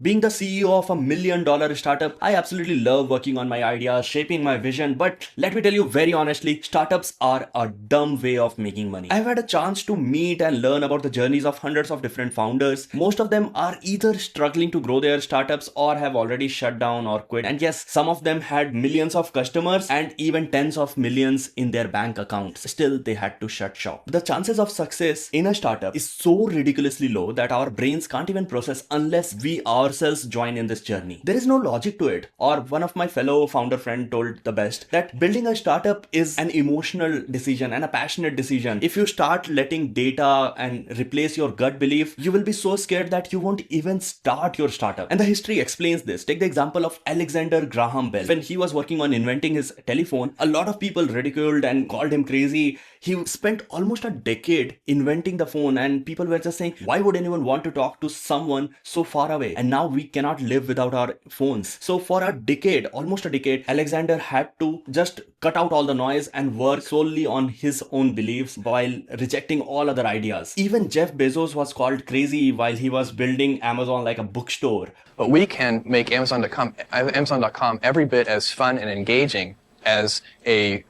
Being the CEO of $1 million startup, I absolutely love working on my ideas, shaping my vision, but let me tell you very honestly, startups are a dumb way of making money. I've had a chance to meet and learn about the journeys of hundreds of different founders. Most of them are either struggling to grow their startups or have already shut down or quit. And yes, some of them had millions of customers and even tens of millions in their bank accounts. Still, they had to shut shop. The chances of success in a startup is so ridiculously low that our brains can't even process unless we ourselves join in this journey. There is no logic to it. Or one of my fellow founder friend told the best that building a startup is an emotional decision and a passionate decision. If you start letting data and replace your gut belief, you will be so scared that you won't even start your startup. And the history explains this. Take the example of Alexander Graham Bell. When he was working on inventing his telephone, a lot of people ridiculed and called him crazy. He spent almost a decade inventing the phone and people were just saying, why would anyone want to talk to someone so far away? And now we cannot live without our phones. So for a decade, almost a decade, Alexander had to just cut out all the noise and work solely on his own beliefs while rejecting all other ideas. Even Jeff Bezos was called crazy while he was building Amazon like a bookstore. But we can make Amazon.com every bit as fun and engaging as a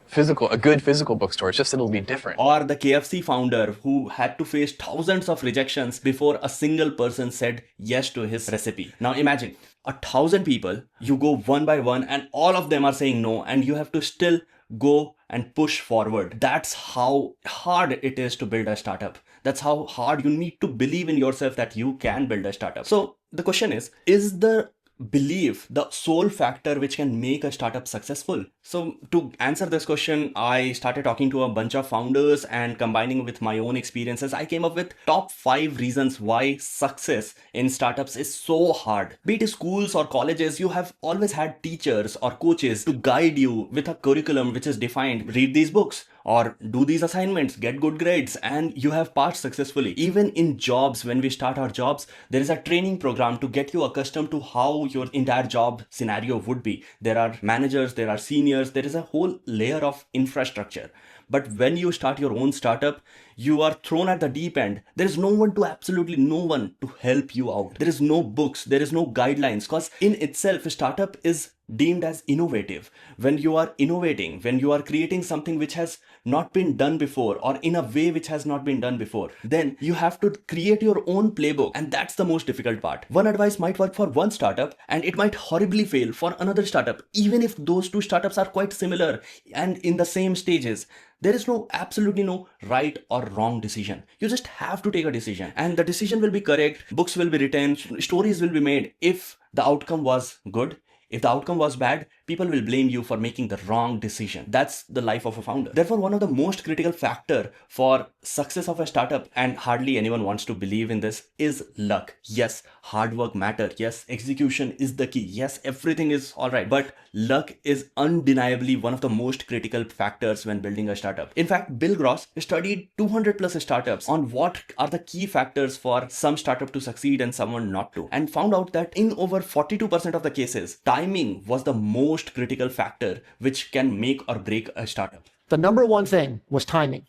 good physical bookstore. It's just it'll be different. Or the KFC founder who had to face thousands of rejections before a single person said yes to his recipe. Now imagine 1,000 people, you go one by one and all of them are saying no and you have to still go and push forward. That's how hard it is to build a startup. That's how hard you need to believe in yourself that you can build a startup. So the question is the belief the sole factor which can make a startup successful? So to answer this question, I started talking to a bunch of founders and combining with my own experiences, I came up with top 5 reasons why success in startups is so hard. Be it schools or colleges, you have always had teachers or coaches to guide you with a curriculum which is defined. Read these books or do these assignments, get good grades, and you have passed successfully. Even in jobs, when we start our jobs, there is a training program to get you accustomed to how your entire job scenario would be. There are managers, there are seniors, there is a whole layer of infrastructure. But when you start your own startup, you are thrown at the deep end. There is absolutely no one to help you out. There is no books, there is no guidelines, because in itself, a startup is deemed as innovative. When you are innovating, when you are creating something which has not been done before or in a way which has not been done before, then you have to create your own playbook, and that's the most difficult part. One advice might work for one startup and it might horribly fail for another startup, even if those two startups are quite similar and in the same stages. There is absolutely no right or wrong decision. You just have to take a decision and the decision will be correct. Books will be written, stories will be made. If the outcome was good, if the outcome was bad, people will blame you for making the wrong decision. That's the life of a founder. Therefore, one of the most critical factor for success of a startup, and hardly anyone wants to believe in this, is luck. Yes, hard work matter. Yes, execution is the key. Yes, everything is all right. But luck is undeniably one of the most critical factors when building a startup. In fact, Bill Gross studied 200 plus startups on what are the key factors for some startup to succeed and someone not to, and found out that in over 42% of the cases, timing was the most critical factor which can make or break a startup. The number one thing was timing.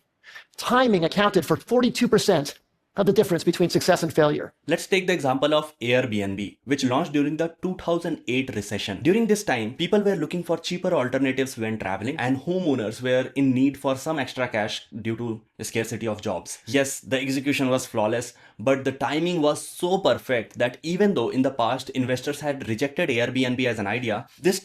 Timing accounted for 42% of the difference between success and failure. Let's take the example of Airbnb, which launched during the 2008 recession. During this time, people were looking for cheaper alternatives when traveling, and homeowners were in need for some extra cash due to the scarcity of jobs. Yes, the execution was flawless, but the timing was so perfect that even though in the past investors had rejected Airbnb as an idea, this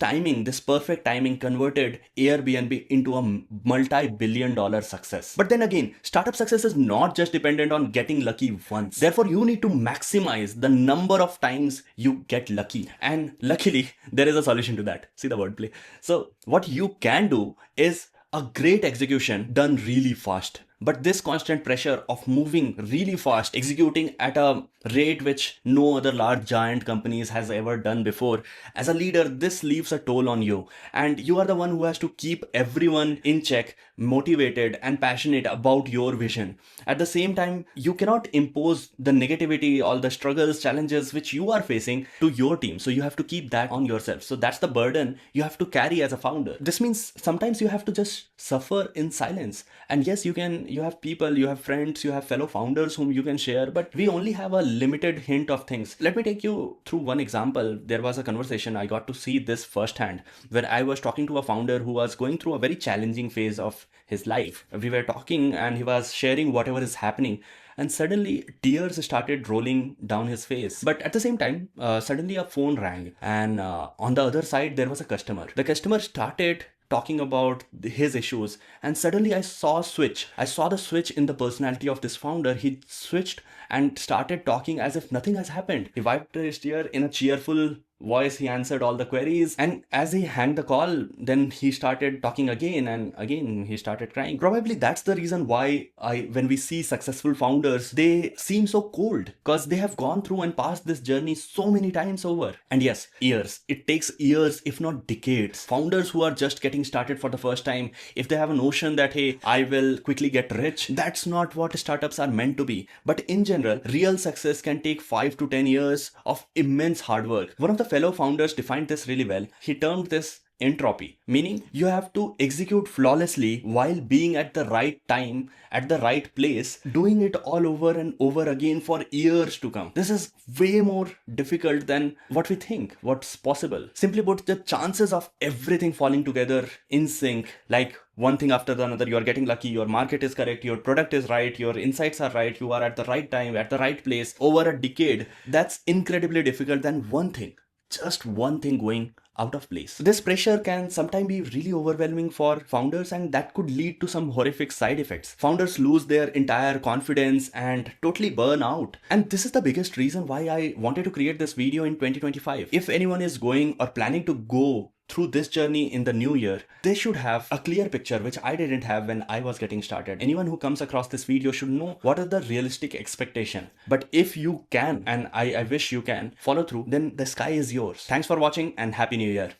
perfect timing converted Airbnb into a multi-billion-dollar success. But then again, startup success is not just dependent on getting lucky once. Therefore, you need to maximize the number of times you get lucky. And luckily, there is a solution to that. See the wordplay. So what you can do is a great execution done really fast. But this constant pressure of moving really fast, executing at a rate which no other large giant companies has ever done before, as a leader, this leaves a toll on you. And you are the one who has to keep everyone in check, motivated and passionate about your vision. At the same time, you cannot impose the negativity, all the struggles, challenges which you are facing to your team. So you have to keep that on yourself. So that's the burden you have to carry as a founder. This means sometimes you have to just suffer in silence. And yes, you can you have people, you have friends, you have fellow founders whom you can share, but we only have a limited hint of things. Let me take you through one example. There was a conversation, I got to see this firsthand, where I was talking to a founder who was going through a very challenging phase of his life. We were talking and he was sharing whatever is happening, and suddenly tears started rolling down his face. But at the same time, suddenly a phone rang, and on the other side there was a customer. The customer started talking about his issues, and suddenly I saw a switch. I saw the switch in the personality of this founder. He switched and started talking as if nothing has happened. He wiped his tear in a cheerful voice. He answered all the queries, and as he hung the call, then he started talking again, and again he started crying. Probably that's the reason why when we see successful founders, they seem so cold, because they have gone through and passed this journey so many times over. And yes, years. It takes years, if not decades. Founders who are just getting started for the first time, if they have a notion that, hey, I will quickly get rich, that's not what startups are meant to be. But in general, real success can take 5 to 10 years of immense hard work. One of the fellow founders defined this really well. He termed this entropy, meaning you have to execute flawlessly while being at the right time, at the right place, doing it all over and over again for years to come. This is way more difficult than what we think, what's possible. Simply put, the chances of everything falling together in sync, like one thing after the another, you are getting lucky, your market is correct, your product is right, your insights are right, you are at the right time, at the right place, over a decade, that's incredibly difficult than one thing. Just one thing going out of place. This pressure can sometimes be really overwhelming for founders, and that could lead to some horrific side effects. Founders lose their entire confidence and totally burn out. And this is the biggest reason why I wanted to create this video in 2025. If anyone is going or planning to go through this journey in the new year, they should have a clear picture, which I didn't have when I was getting started. Anyone who comes across this video should know what is the realistic expectation. But if you can, and I wish you can, follow through, then the sky is yours. Thanks for watching and Happy New Year.